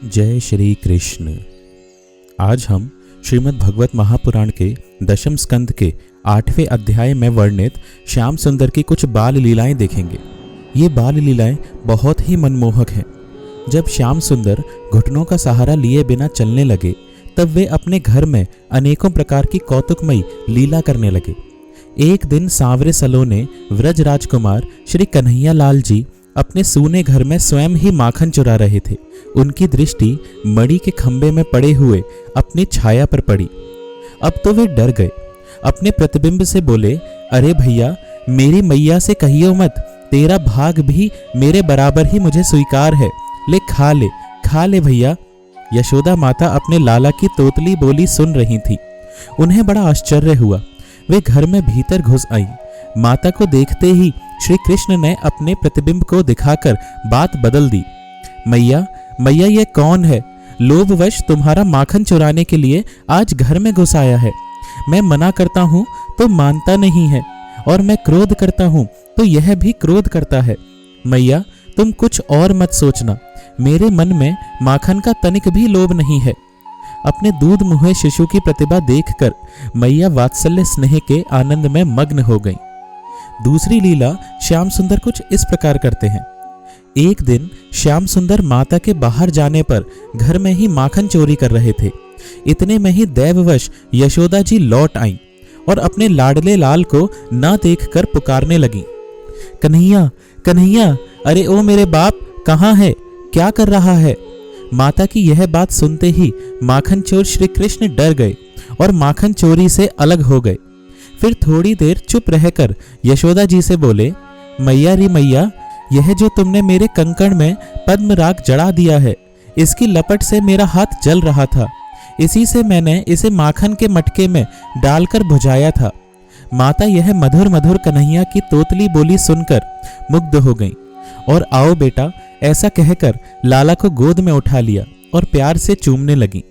जय श्री कृष्ण। आज हम श्रीमद् भगवत महापुराण के दशम स्कंद के 8वें अध्याय में वर्णित श्याम सुंदर की कुछ बाल लीलाएं देखेंगे। ये बाल लीलाएं बहुत ही मनमोहक हैं। जब श्याम सुंदर घुटनों का सहारा लिए बिना चलने लगे तब वे अपने घर में अनेकों प्रकार की कौतुकमयी लीला करने लगे। एक दिन सांवरे सलोने व्रज राजकुमार श्री कन्हैया लाल जी अपने सूने घर में स्वयं ही माखन चुरा रहे थे। उनकी दृष्टि मणि के खंभे में पड़े हुए अपनी छाया पर पड़ी। अब तो वे डर गए। अपने प्रतिबिंब से बोले, अरे भैया, मेरी मैया से कहियो मत, तेरा भाग भी मेरे बराबर ही मुझे स्वीकार है। ले खा ले भैया। यशोदा माता अपने लाला की तोतली बोली सुन रही थी। उन्हें बड़ा आश्चर्य हुआ। वे घर में भीतर घुस आई। माता को देखते ही श्री कृष्ण ने अपने प्रतिबिंब को दिखाकर बात बदल दी। मैया ये कौन है? लोभवश तुम्हारा माखन चुराने के लिए आज घर में घुस आया है। मैं मना करता हूँ तो मानता नहीं है, और मैं क्रोध करता हूँ तो यह भी क्रोध करता है। मैया, तुम कुछ और मत सोचना। मेरे मन में माखन का तनिक भी लोभ नहीं है। अपने दूध मुहे शिशु की प्रतिभा देखकर मैया वात्सल्य स्नेह के आनंद में मग्न हो गईं। दूसरी लीला श्याम सुंदर कुछ इस प्रकार करते हैं। एक दिन श्याम सुंदर माता के बाहर जाने पर घर में ही माखन चोरी कर रहे थे। इतने में ही दैववश यशोदा जी लौट आईं और अपने लाडले लाल को न देखकर पुकारने लगीं। कन्हैया, कन्हैया, अरे ओ मेरे बाप, कहाँ है? क्या कर रहा है? माता की यह बात सुनते ही माखन चोर श्री कृष्ण डर गए और माखन चोरी से अलग हो गए। फिर थोड़ी देर चुप रहकर यशोदा जी से बोले, मैया री मैया, यह जो तुमने मेरे कंकण में पद्मराग जड़ा दिया है, इसकी लपट से मेरा हाथ जल रहा था। इसी से मैंने इसे माखन के मटके में डालकर बुझाया था। माता यह मधुर मधुर कन्हैया की तोतली बोली सुनकर मुग्ध हो गईं और आओ बेटा, ऐसा कहकर लाला को गोद में उठा लिया और प्यार से चूमने लगी।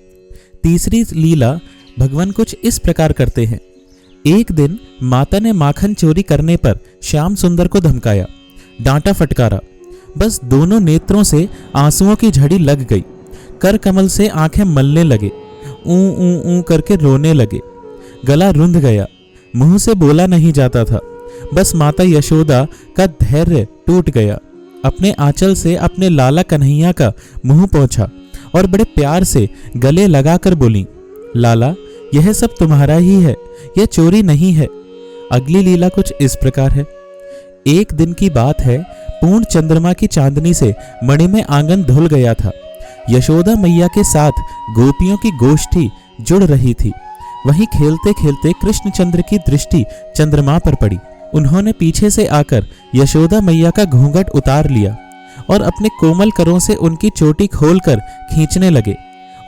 तीसरी लीला भगवान कुछ इस प्रकार करते हैं। एक दिन माता ने माखन चोरी करने पर श्याम सुंदर को धमकाया, डांटा फटकारा। बस दोनों नेत्रों से आंसुओं की झड़ी लग गई। कर कमल से आंखें मलने लगे, ऊ करके रोने लगे। गला रुंध गया, मुंह से बोला नहीं जाता था। बस माता यशोदा का धैर्य टूट गया। अपने आंचल से अपने लाला कन्हैया का मुंह पोंछा और बड़े प्यार से गले लगाकर बोली, लाला, यह सब तुम्हारा ही है, यह चोरी नहीं है। अगली लीला कुछ इस प्रकार है। एक दिन की बात है, पूर्ण चंद्रमा की चांदनी से मणि में आंगन धुल गया था। यशोदा मैया के साथ गोपियों की गोष्ठी जुड़ रही थी। वहीं खेलते खेलते कृष्णचंद्र की दृष्टि चंद्रमा पर पड़ी। उन्होंने पीछे से आकर यशोदा मैया का घूंघट उतार लिया और अपने कोमल करों से उनकी चोटी खोलकर खींचने लगे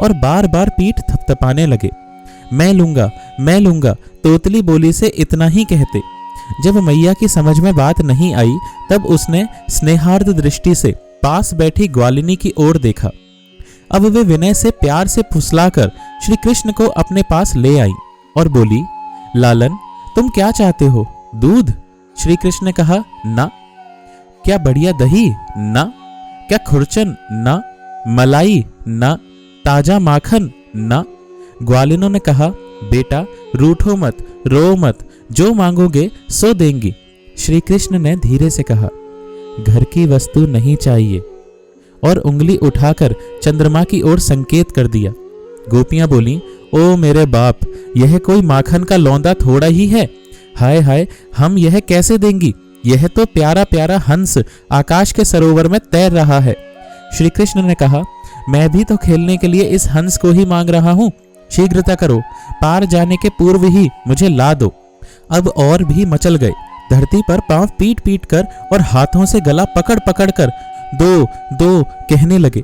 और बार बार पीठ थपथपाने लगे। मैं लूंगा, तोतली बोली से इतना ही कहते। जब मैया की समझ में बात नहीं आई तब उसने स्नेहार्द दृष्टि से पास बैठी ग्वालिनी की ओर देखा। अब वे विनय से प्यार से फुसलाकर श्री कृष्ण को अपने पास ले आई और बोली, लालन, तुम क्या चाहते हो? दूध? श्री कृष्ण ने कहा, ना। क्या बढ़िया दही? ना। क्या खुरचन? ना। मलाई? ना। ताजा माखन? ना। ग्वालिनों ने कहा, बेटा, रूठो मत, रो मत, जो मांगोगे सो देंगी। श्री कृष्ण ने धीरे से कहा, घर की वस्तु नहीं चाहिए, और उंगली उठाकर चंद्रमा की ओर संकेत कर दिया। गोपियां बोली, ओ मेरे बाप, यह कोई माखन का लौंदा थोड़ा ही है। हाय हाय, हम यह कैसे देंगी? यह तो प्यारा प्यारा हंस आकाश के सरोवर में तैर रहा है। श्री कृष्ण ने कहा, मैं भी तो खेलने के लिए इस हंस को ही मांग रहा हूँ। शीघ्रता करो, पार जाने के पूर्व ही मुझे ला दो। अब और भी मचल गए। धरती पर पांव पीट पीट कर और हाथों से गला पकड़ पकड़ कर दो कहने लगे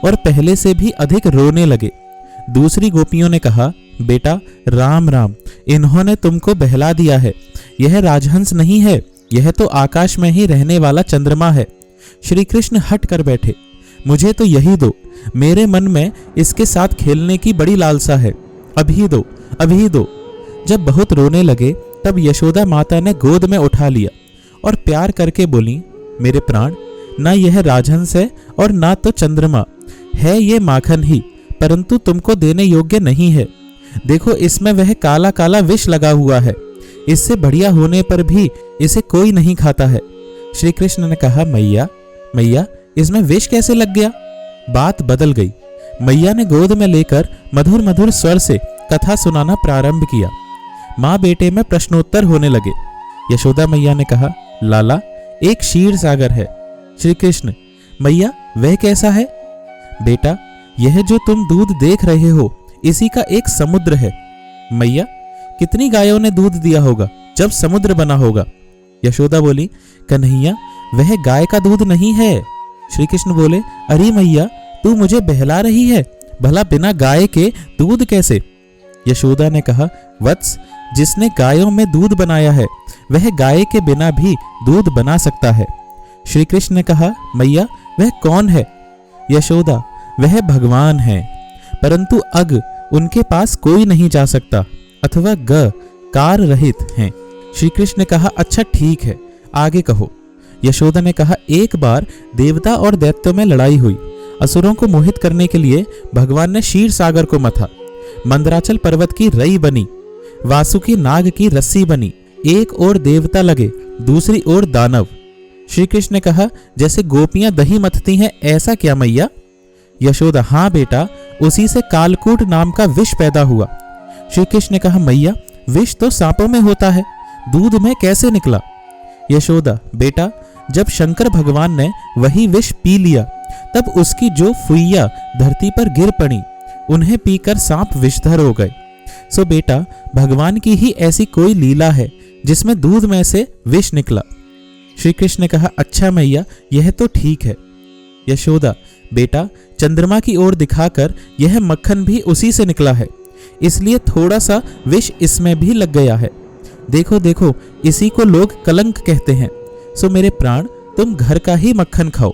और पहले से भी अधिक रोने लगे। दूसरी गोपियों ने कहा, बेटा, राम राम, इन्होंने तुमको बहला दिया है। यह राजहंस नहीं है, यह तो आकाश में ही रहने वाला चंद्रमा है। श्री कृष्ण हट कर बैठे। मुझे तो यही दो, मेरे मन में इसके साथ खेलने की बड़ी लालसा है। अभी दो। जब बहुत रोने लगे तब यशोदा माता ने गोद में उठा लिया और प्यार करके बोली, मेरे प्राण, ना यह राजहंस है और ना तो चंद्रमा, है ये माखन ही, परंतु तुमको देने योग्य नहीं है। देखो इसमें वह काला काला विष लगा हुआ है, इससे बढ़िया होने पर भी इसे कोई नहीं खाता है। श्री कृष्ण ने कहा, मैया मैया इसमें विष कैसे लग गया? बात बदल गई। मैया ने गोद में लेकर मधुर मधुर स्वर से कथा सुनाना प्रारंभ किया। माँ बेटे में प्रश्नोत्तर होने लगे। यशोदा मैया ने कहा, लाला एक क्षीर सागर है। श्री कृष्ण, मैया वह कैसा है? बेटा यह जो तुम दूध देख रहे हो इसी का एक समुद्र है। मैया कितनी गायों ने दूध दिया होगा जब समुद्र बना होगा? यशोदा बोली, कन्हैया वह गाय का दूध नहीं है। श्री कृष्ण बोले, अरे मैया तू मुझे बहला रही है, भला बिना गाय के दूध कैसे? यशोदा ने कहा, वत्स जिसने गायों में दूध बनाया है वह गाय के बिना भी दूध बना सकता है। श्री कृष्ण ने कहा, मैया वह कौन है? यशोदा, वह भगवान है, परंतु अग उनके पास कोई नहीं जा सकता, अथवा ग कार रहित हैं। श्री कृष्ण ने कहा, अच्छा ठीक है, आगे कहो। यशोदा ने कहा, एक बार देवता और दैत्यों में लड़ाई हुई। असुरों को मोहित करने के लिए भगवान ने क्षीर सागर को मथा। मंदराचल पर्वत की रई बनी, वासुकी नाग की रस्सी बनी। एक ओर देवता लगे, दूसरी ओर दानव। श्री कृष्ण ने कहा, जैसे गोपियां दही मथती हैं ऐसा क्या मैया? यशोदा, हाँ बेटा, उसी से कालकूट नाम का विष पैदा हुआ। श्री कृष्ण ने कहा, मैया विष तो सांपों में होता है, दूध में कैसे निकला? यशोदा, बेटा जब शंकर भगवान ने वही विष पी लिया तब उसकी जो फुइया धरती पर गिर पड़ी उन्हें पीकर सांप विषधर हो गए। सो बेटा भगवान की ही ऐसी कोई लीला है जिसमें दूध में से विष निकला। श्री कृष्ण ने कहा, अच्छा मैया यह तो ठीक है। यशोदा, बेटा चंद्रमा की ओर दिखाकर यह मक्खन भी उसी से निकला है, इसलिए थोड़ा सा विष इसमें भी लग गया है। देखो देखो इसी को लोग कलंक कहते हैं। सो मेरे प्राण तुम घर का ही मक्खन खाओ।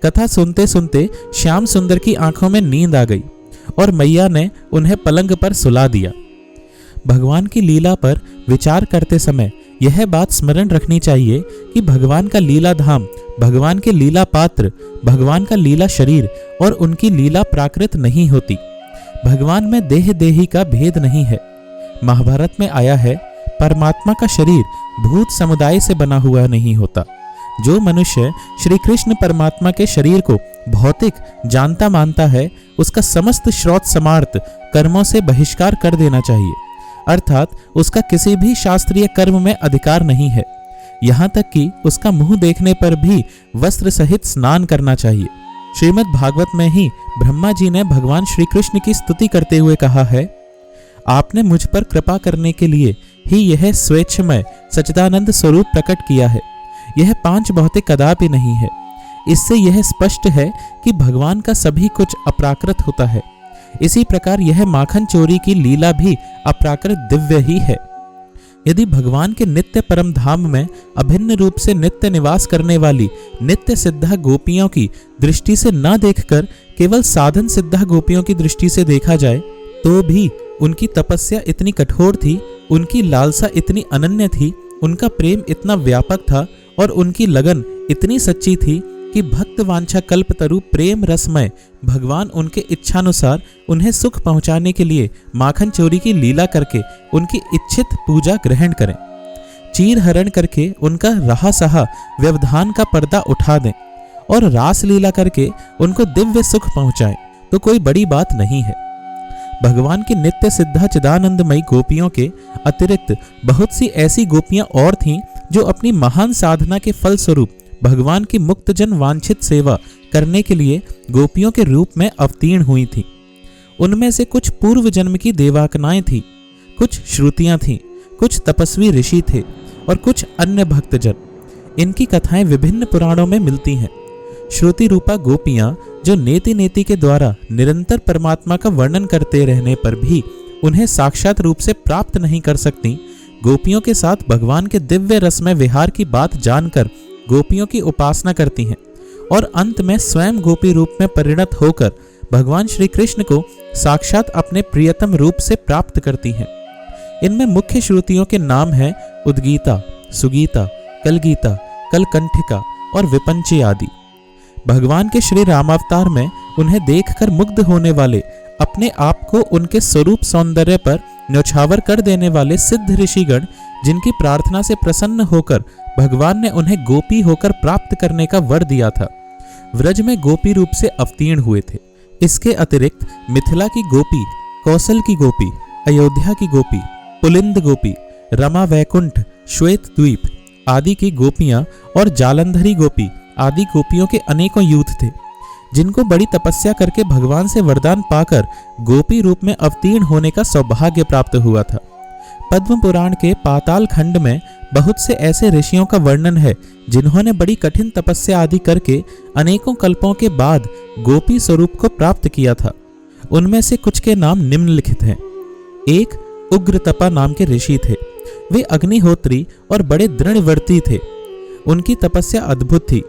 कथा सुनते सुनते श्याम सुंदर की आंखों में नींद आ गई और मैया ने उन्हें पलंग पर सुला दिया। भगवान की लीला पर विचार करते समय यह बात स्मरण रखनी चाहिए कि भगवान का लीला धाम, भगवान के लीला पात्र, भगवान का लीला शरीर और उनकी लीला प्राकृत नहीं होती। भगवान में देह देही का भेद नहीं है। महाभारत में आया है, परमात्मा का शरीर भूत समुदाय से बना हुआ नहीं होता। जो मनुष्य श्री कृष्ण परमात्मा के शरीर को भौतिक जानता मानता है उसका समस्त श्रौत समार्थ कर्मों से बहिष्कार कर देना चाहिए, अर्थात उसका किसी भी शास्त्रीय कर्म में अधिकार नहीं है। यहाँ तक कि उसका मुंह देखने पर भी वस्त्र सहित स्नान करना चाहिए। श्रीमद् भागवत में ही ब्रह्मा जी ने भगवान श्री कृष्ण की स्तुति करते हुए कहा है, आपने मुझ पर कृपा करने के लिए ही यह स्वेच्छमय सच्चिदानंद स्वरूप प्रकट किया है। यह पांच भौतिक कदापि नहीं है। इससे यह स्पष्ट है कि भगवान का सभी कुछ अप्राकृत होता है। इसी प्रकार यह माखन चोरी की लीला भी अप्राकृत दिव्य ही है। यदि भगवान के नित्य परम धाम में अभिन्न रूप से नित्य निवास करने वाली नित्य सिद्धा गोपियों की दृष्टि से न देखकर केवल साधन सिद्धा गोपियों की दृष्टि से देखा जाए तो भी उनकी तपस्या इतनी कठोर थी, उनकी लालसा इतनी अनन्य थी, उनका प्रेम इतना व्यापक था और उनकी लगन इतनी सच्ची थी कि भक्त वांछा कल्पतरु प्रेम रसमय भगवान उनके इच्छानुसार उन्हें सुख पहुंचाने के लिए माखन चोरी की लीला करके उनकी इच्छित पूजा ग्रहण करें, चीर हरण करके उनका रहा सहा व्यवधान का पर्दा उठा दें और रास लीला करके उनको दिव्य सुख पहुंचाएं, तो कोई बड़ी बात नहीं है। भगवान की नित्य सिद्धा चिदानंदमयी गोपियों के अतिरिक्त बहुत सी ऐसी गोपियां और थीं जो अपनी महान साधना के फल स्वरूप भगवान की मुक्तजन वांछित सेवा करने के लिए गोपियों के रूप में अवतीर्ण हुई थीं। उनमें से कुछ पूर्व जन्म की देवाकनाएं थीं, कुछ श्रुतियां थीं, कुछ तपस्वी ऋषि थे और कुछ अन्य भक्तजन। इनकी कथाएं विभिन्न पुराणों में मिलती हैं। श्रुति रूपा गोपियां जो नेति नेति के द्वारा निरंतर परमात्मा का वर्णन करते रहने पर भी उन्हें साक्षात रूप से प्राप्त नहीं कर सकती, गोपियों के साथ भगवान के दिव्य रसमय विहार की बात जानकर गोपियों की उपासना करती हैं और अंत में स्वयं गोपी रूप में परिणत होकर भगवान श्री कृष्ण को साक्षात अपने प्रियतम रूप से प्राप्त करती हैं। इनमें मुख्य श्रुतियों के नाम हैं उद्गीता, सुगीता, कलगीता, कलकंठिका और विपंची आदि। भगवान के श्री रामावतार में उन्हें देखकर मुग्ध होने वाले, अपने आप को उनके स्वरूप सौंदर्य पर न्यौछावर कर देने वाले सिद्ध ऋषिगण, जिनकी प्रार्थना से प्रसन्न होकर भगवान ने उन्हें गोपी होकर प्राप्त करने का वर दिया था, व्रज में गोपी रूप से अवतीर्ण हुए थे। इसके अतिरिक्त मिथिला की गोपी, कौशल की गोपी, अयोध्या की गोपी, पुलिंद गोपी, रमा वैकुंठ, श्वेत द्वीप आदि की गोपियां और जालंधरी गोपी आदि गोपियों के अनेकों यूथ थे, जिनको बड़ी तपस्या करके भगवान से वरदान पाकर गोपी रूप में अवतीर्ण होने का सौभाग्य प्राप्त हुआ था। पद्म पुराण के पाताल खंड में बहुत से ऐसे ऋषियों का वर्णन है, जिन्होंने बड़ी कठिन तपस्या आदि करके अनेकों कल्पों के बाद गोपी स्वरूप को प्राप्त किया था। उनमें से कुछ के नाम निम्नलिखित हैं। एक उग्रतपा नाम के ऋषि थे। वे अग्निहोत्री और बड़े दृढ़व्रती थे। उनकी तपस्या अद्भुत थी।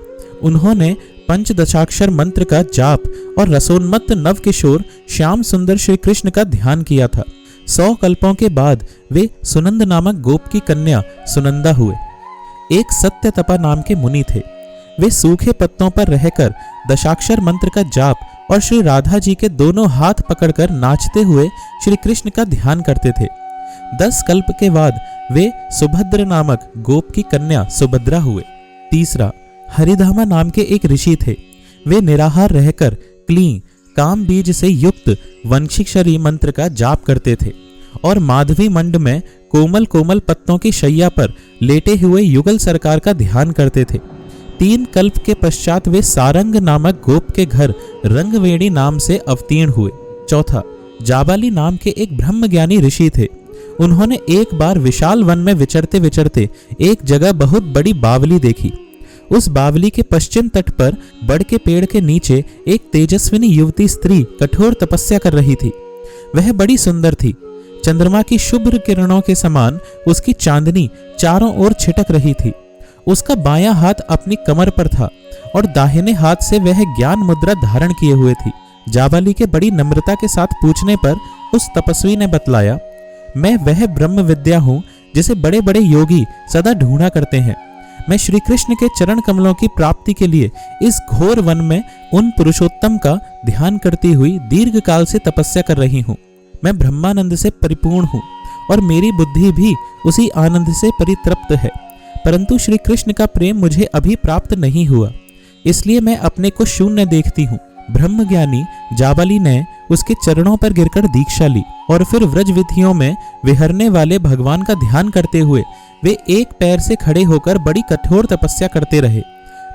उन्होंने पंचदशाक्षर मंत्र का जाप और रसोन्मत्त नवकिशोर श्याम सुंदर श्री कृष्ण का ध्यान किया था। 100 कल्पों के बाद वे सुनंद नामक गोप की कन्या सुनंदा हुए। एक सत्यतपा नाम के मुनि थे। वे सूखे पत्तों पर रहकर दशाक्षर मंत्र का जाप और श्री राधा जी के दोनों हाथ पकड़कर नाचते हुए श्री कृष्ण का ध्यान करते थे। 10 कल्प के बाद वे सुभद्र नामक गोप की कन्या सुभद्रा हुए। तीसरा, हरिधामा नाम के एक ऋषि थे। वे निराहार रहकर क्लीं काम बीज से युक्त वंशिक्षरी मंत्र का जाप करते थे और माधवी मंड में कोमल कोमल पत्तों की शैया पर लेटे हुए युगल सरकार का ध्यान करते थे। 3 कल्प के पश्चात वे सारंग नामक गोप के घर रंगवेणी नाम से अवतीर्ण हुए। चौथा, जाबाली नाम के एक ब्रह्मज्ञानी ऋषि थे। उन्होंने एक बार विशाल वन में विचरते विचरते एक जगह बहुत बड़ी बावली देखी। उस बावली के पश्चिम तट पर बड़ के पेड़ के नीचे एक तेजस्विनी युवती स्त्री कठोर तपस्या कर रही थी। वह बड़ी सुंदर थी। चंद्रमा की शुभ्र किरणों के समान उसकी चांदनी चारों ओर छिटक रही थी। उसका बायां हाथ अपनी कमर पर था और दाहिने हाथ से वह ज्ञान मुद्रा धारण किए हुए थी। जाबाली के बड़ी नम्रता के साथ पूछने पर उस तपस्वी ने बतलाया, मैं वह ब्रह्म विद्या हूँ जिसे बड़े बड़े योगी सदा ढूंढा करते हैं। मैं श्री कृष्ण के चरण कमलों की प्राप्ति के लिए इस घोर वन में उन पुरुषोत्तम का ध्यान करती हुई दीर्घ काल से तपस्या कर रही हूँ। मैं ब्रह्मानंद से परिपूर्ण हूँ और मेरी बुद्धि भी उसी आनंद से परितृप्त है, परंतु श्री कृष्ण का प्रेम मुझे अभी प्राप्त नहीं हुआ, इसलिए मैं अपने को शून्य देखती हूँ। ब्रह्मज्ञानी जाबाली ने उसके चरणों पर गिरकर दीक्षा ली और फिर व्रज विधियों में विहरने वाले भगवान का ध्यान करते हुए वे एक पैर से खड़े होकर बड़ी कठोर तपस्या करते रहे।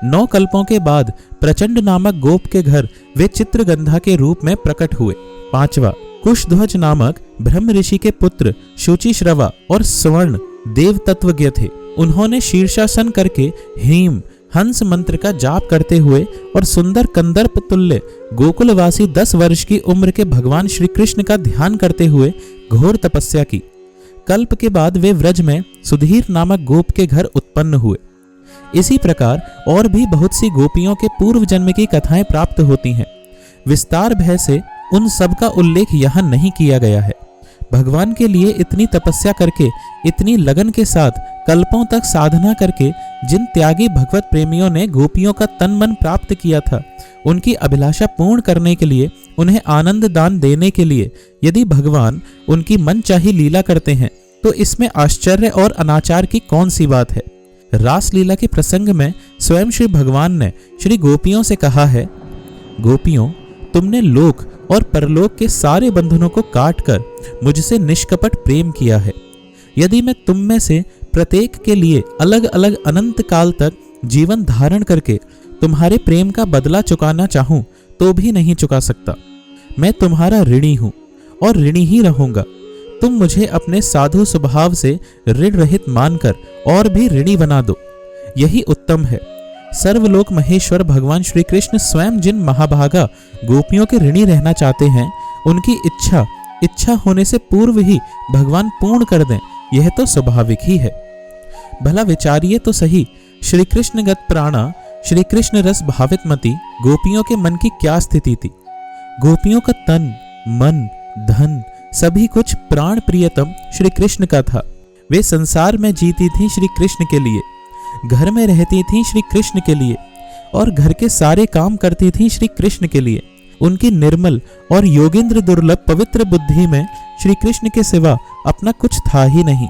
9 कल्पों के बाद प्रचंड नामक गोप के घर वे चित्रगंधा के रूप में प्रकट हुए। 5वां, कुशध्वज नामक ब्रह्म ऋषि के पुत्र शुचिश्रवा और स्वर्ण देव तत्वज्ञ थे। उन्होंने शीर्षासन करके ह्रीम हंस मंत्र का जाप करते हुए और सुंदर कंदर्प तुल्य गोकुलवासी 10 वर्ष की उम्र के भगवान श्री कृष्ण का ध्यान करते हुए घोर तपस्या की। कल्प के बाद वे व्रज में सुधीर नामक गोप के घर उत्पन्न हुए। इसी प्रकार और भी बहुत सी गोपियों के पूर्व जन्म की कथाएं प्राप्त होती हैं। विस्तार भय से उन सब का उल्लेख यहाँ नहीं किया गया है। भगवान के लिए इतनी तपस्या करके, इतनी लगन के साथ कल्पों तक साधना करके जिन त्यागी भगवत प्रेमियों ने गोपियों का तन मन प्राप्त किया था, उनकी अभिलाषा पूर्ण करने के लिए, उन्हें आनंद दान देने के लिए यदि भगवान उनकी मनचाही लीला करते हैं तो इसमें आश्चर्य और अनाचार की कौन सी बात है। रास लीला के प्रसंग में स्वयं श्री भगवान ने श्री गोपियों से कहा है, गोपियों, तुमने लोक और परलोक के सारे बंधनों को काटकर मुझसे निष्कपट प्रेम किया है। यदि मैं तुम में से प्रत्येक के लिए अलग अलग अनंत काल तक जीवन धारण करके तुम्हारे प्रेम का बदला चुकाना चाहूं तो भी नहीं चुका सकता। मैं तुम्हारा ऋणी हूं और ऋणी ही रहूंगा। तुम मुझे अपने साधु स्वभाव से ऋण रहित मानकर और भी ऋणी बना दो, यही उत्तम है। सर्वलोक महेश्वर भगवान श्री कृष्ण स्वयं जिन महाभागा गोपियों के ऋणी रहना चाहते हैं, उनकी इच्छा होने से पूर्व ही भगवान पूर्ण कर दें, यह तो स्वाभाविक ही है। भला विचारिए तो सही, श्री कृष्णगत प्राणा, श्री कृष्ण रस भावित मति गोपियों के मन की क्या स्थिति थी। गोपियों का तन, मन, धन सभी कुछ प्राण प्रियतम श्री कृष्ण का था। वे संसार में जीती थी श्री कृष्ण के लिए, घर में रहती थी श्री कृष्ण के लिए और घर के सारे काम करती थी श्री कृष्ण के लिए। उनकी निर्मल और योगेंद्र दुर्लभ पवित्र बुद्धि में श्री कृष्ण के सिवा अपना कुछ था ही नहीं।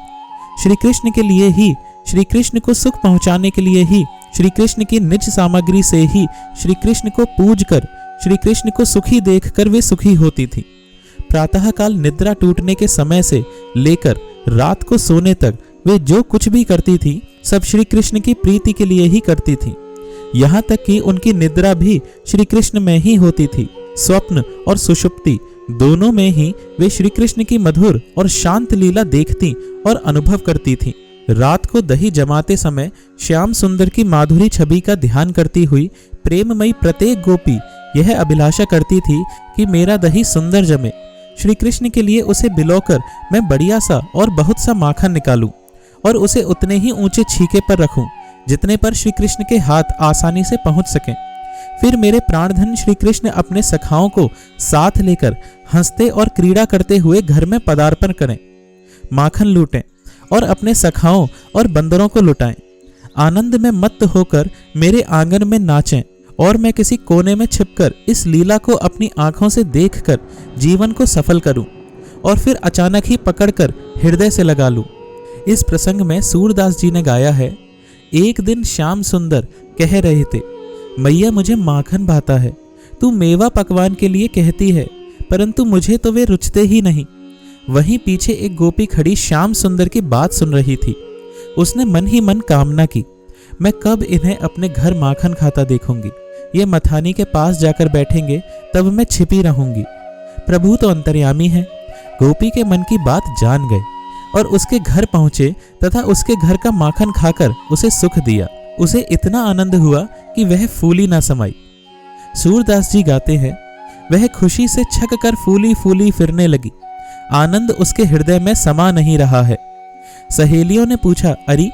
श्री कृष्ण के लिए ही, श्री कृष्ण को सुख पहुंचाने के लिए ही, श्री कृष्ण की निज सामग्री से ही श्री कृष्ण को पूज कर, श्री कृष्ण को सुखी देखकर वे सुखी होती थी। प्रातःकाल निद्रा टूटने के समय से लेकर रात को सोने तक वे जो कुछ भी करती थी सब श्री कृष्ण की प्रीति के लिए ही करती थी। यहाँ तक कि उनकी निद्रा भी श्री कृष्ण में ही होती थी। स्वप्न और सुषुप्ति दोनों में ही वे श्री कृष्ण की मधुर और शांत लीला देखती और अनुभव करती थीं। रात को दही जमाते समय श्याम सुंदर की माधुरी छवि का ध्यान करती हुई प्रेममयी प्रत्येक गोपी यह अभिलाषा करती थी कि मेरा दही सुंदर जमे। श्री कृष्ण के लिए उसे बिलोकर मैं बढ़िया सा और बहुत सा माखन निकालूं और उसे उतने ही ऊंचे छीके पर रखूं जितने पर श्री कृष्ण के हाथ आसानी से पहुंच सकें। फिर मेरे प्राणधन श्री कृष्ण अपने सखाओं को साथ लेकर हंसते और क्रीड़ा करते हुए घर में पदार्पण करें, माखन लूटें और अपने सखाओं और बंदरों को लुटाएं। आनंद में मत्त होकर मेरे आंगन में नाचें और मैं किसी कोने में छिपकर इस लीला को अपनी आंखों से देखकर जीवन को सफल करूं और फिर अचानक ही पकड़कर हृदय से लगा लूं। इस प्रसंग में सूरदास जी ने गाया है, एक दिन श्याम सुंदर कह रहे थे, मैया मुझे माखन भाता है, तू मेवा पकवान के लिए कहती है, परंतु मुझे तो वे रुचते ही नहीं। वहीं पीछे एक गोपी खड़ी श्याम सुंदर की बात सुन रही थी। उसने मन ही मन कामना की, मैं कब इन्हें अपने घर माखन खाता देखूंगी। ये मथानी के पास जाकर बैठेंगे तब मैं छिपी रहूंगी। प्रभु तो अंतर्यामी है। गोपी के मन की बात जान गए और उसके घर पहुंचे तथा उसके घर का माखन खाकर उसे सुख दिया। उसे इतना आनंद हुआ कि वह फूली ना समाई। सूरदास जी गाते हैं, वह खुशी से छक कर फूली फूली फिरने लगी, आनंद उसके हृदय में समा नहीं रहा है। सहेलियों ने पूछा, अरे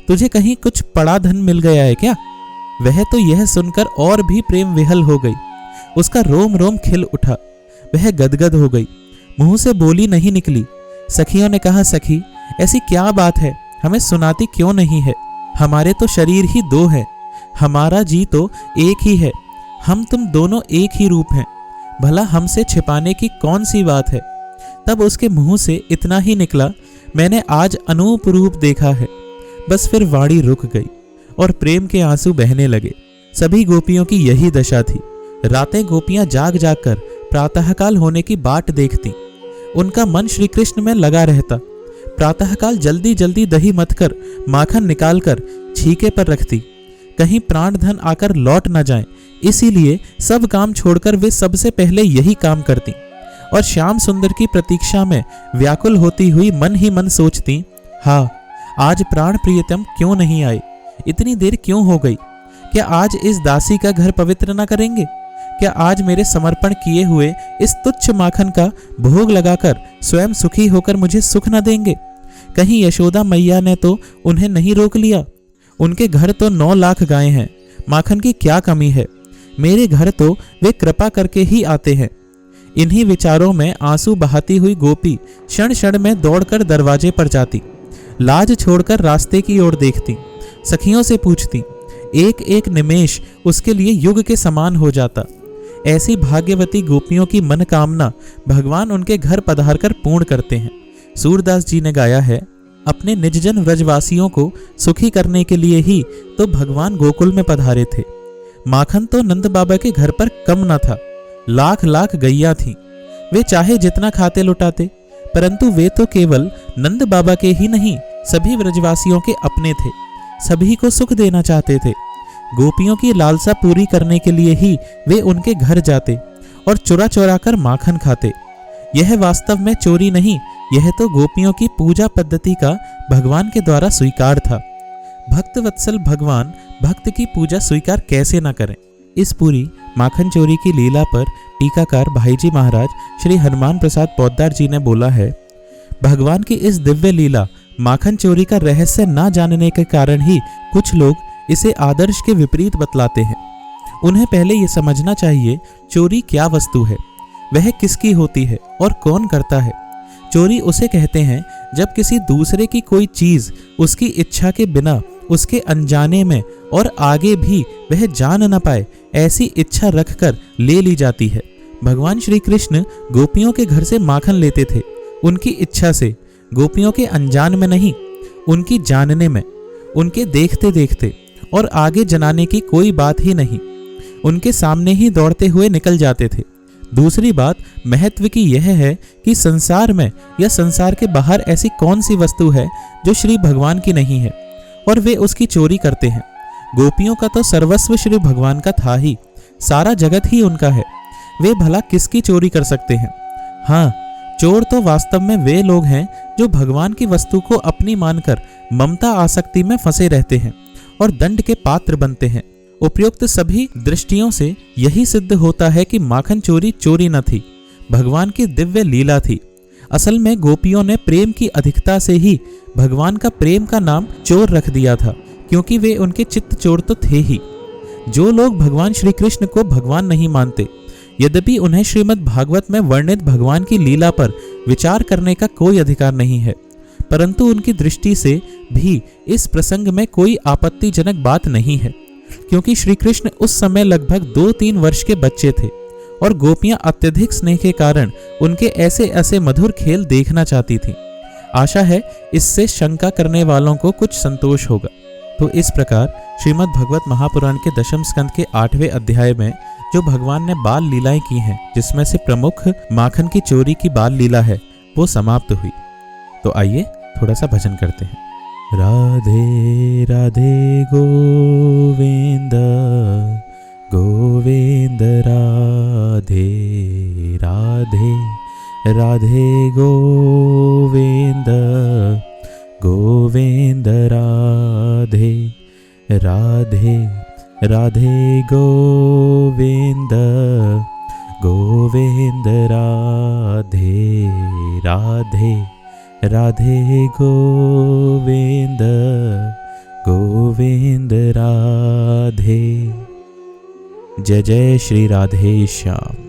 तुझे कहीं कुछ पड़ा धन मिल गया है क्या? वह तो यह सुनकर और भी प्रेम विहल हो गई। उसका रोम रोम खिल उठा, वह गदगद हो गई, मुंह से बोली नहीं निकली। सखियों ने कहा, सखी ऐसी क्या बात है, हमें सुनाती क्यों नहीं है? हमारे तो शरीर ही दो है, हमारा जी तो एक ही है, हम तुम दोनों एक ही रूप हैं, भला हमसे छिपाने की कौन सी बात है? तब उसके मुंह से इतना ही निकला, मैंने आज अनूप रूप देखा है। बस फिर वाणी रुक गई और प्रेम के आंसू बहने लगे। सभी गोपियों की यही दशा थी। रातें गोपियां जाग जाग कर प्रातःकाल होने की बाट देखती। उनका मन श्री कृष्ण में लगा रहता। प्रातःकाल जल्दी जल्दी दही मथ कर माखन निकाल कर छीके पर रखती, कहीं प्राणधन आकर लौट न जाए, इसीलिए सब काम छोड़कर वे सबसे पहले यही काम करती और श्याम सुंदर की प्रतीक्षा में व्याकुल होती हुई मन ही मन सोचती, हाँ आज प्राण प्रियतम क्यों नहीं आए, इतनी देर क्यों हो गई? क्या आज इस दासी का घर पवित्र न करेंगे? क्या आज मेरे समर्पण किए हुए इस तुच्छ माखन का भोग लगाकर स्वयं सुखी होकर मुझे सुख न देंगे? कहीं यशोदा मैया ने तो उन्हें नहीं रोक लिया? उनके घर तो 9 लाख गायें हैं, माखन की क्या कमी है? मेरे घर तो वे कृपा करके ही आते हैं। इन्हीं विचारों में आंसू बहाती हुई गोपी क्षण क्षण में दौड़कर दरवाजे पर जाती, लाज छोड़कर रास्ते की ओर देखती, सखियों से पूछती। एक एक निमेष उसके लिए युग के समान हो जाता। ऐसी भाग्यवती गोपियों की मनकामना भगवान उनके घर पधार कर पूर्ण करते हैं। सूरदास जी ने गाया है, अपने निजजन व्रजवासियों को सुखी करने के लिए ही तो भगवान गोकुल में पधारे थे। माखन तो नंद बाबा के घर पर कम न था, लाख लाख गैया थीं। वे चाहे जितना खाते लुटाते, परंतु वे तो केवल नंद बाबा के ही नहीं, सभी व्रजवासियों के अपने थे, सभी को सुख देना चाहते थे। गोपियों की लालसा पूरी करने के लिए ही वे उनके घर जाते और चुरा चुरा कर माखन खाते। यह वास्तव में चोरी नहीं, यह तो गोपियों की पूजा पद्धति का भगवान के द्वारा स्वीकार था। भक्त वत्सल भगवान भक्त की पूजा स्वीकार कैसे न करें। इस पूरी माखन चोरी की लीला पर टीकाकार भाईजी महाराज श्री हनुमान प्रसाद पोद्दार जी ने बोला है, भगवान की इस दिव्य लीला माखन चोरी का रहस्य न जानने के कारण ही कुछ लोग इसे आदर्श के विपरीत बतलाते हैं। उन्हें पहले ये समझना चाहिए चोरी क्या वस्तु है, वह किसकी होती है और कौन करता है। चोरी उसे कहते हैं जब किसी दूसरे की कोई चीज उसकी इच्छा के बिना, उसके अनजाने में और आगे भी वह जान न पाए ऐसी इच्छा रखकर ले ली जाती है। भगवान श्री कृष्ण गोपियों के घर से माखन लेते थे, उनकी इच्छा से, गोपियों के अनजान में नहीं, उनकी जानने में, उनके देखते देखते, और आगे जनाने की कोई बात ही नहीं, उनके सामने ही दौड़ते हुए निकल जाते थे। दूसरी बात महत्व की यह है कि संसार में या संसार के बाहर ऐसी कौन सी वस्तु है जो श्री भगवान की नहीं है और वे उसकी चोरी करते हैं। गोपियों का तो सर्वस्व श्री भगवान का था ही, सारा जगत ही उनका है, वे भला किसकी चोरी कर सकते हैं। हाँ, चोर तो वास्तव में वे लोग हैं जो भगवान की वस्तु को अपनी मानकर ममता आसक्ति में फंसे रहते हैं और दंड के पात्र बनते हैं। उपयुक्त सभी दृष्टियों से यही सिद्ध होता है कि माखन चोरी चोरी न थी, भगवान की दिव्य लीला थी। असल में गोपियों ने प्रेम की अधिकता से ही भगवान का प्रेम का नाम चोर रख दिया था, क्योंकि वे उनके चित्त चोर तो थे ही। जो लोग भगवान श्री कृष्ण को भगवान नहीं मानते, यद्यपि उन्हें श्रीमद् भागवत में वर्णित भगवान की लीला पर विचार करने का कोई अधिकार नहीं है, परंतु उनकी दृष्टि से भी इस प्रसंग में कोई आपत्तिजनक बात नहीं है, क्योंकि श्री कृष्ण उस समय लगभग 2-3 वर्ष के बच्चे थे और गोपियां अत्यधिक स्नेह के कारण उनके ऐसे ऐसे मधुर खेल देखना चाहती थीं। आशा है इससे शंका करने वालों को कुछ संतोष होगा। तो इस प्रकार श्रीमद् भगवत महापुराण के दशम स्कंद के 8वें अध्याय में जो भगवान ने बाल लीलाएं की हैं, जिसमें से प्रमुख माखन की चोरी की बाल लीला है, वो समाप्त हुई। तो आइए थोड़ा सा भजन करते हैं। राधे राधे गोविंद गोविंद राधे राधे, राधे गोविंद गोविंद राधे राधे, राधे गोविंद गोविंद राधे राधे, राधे गोविंद गोविंद राधे। जय जय श्री राधे श्याम।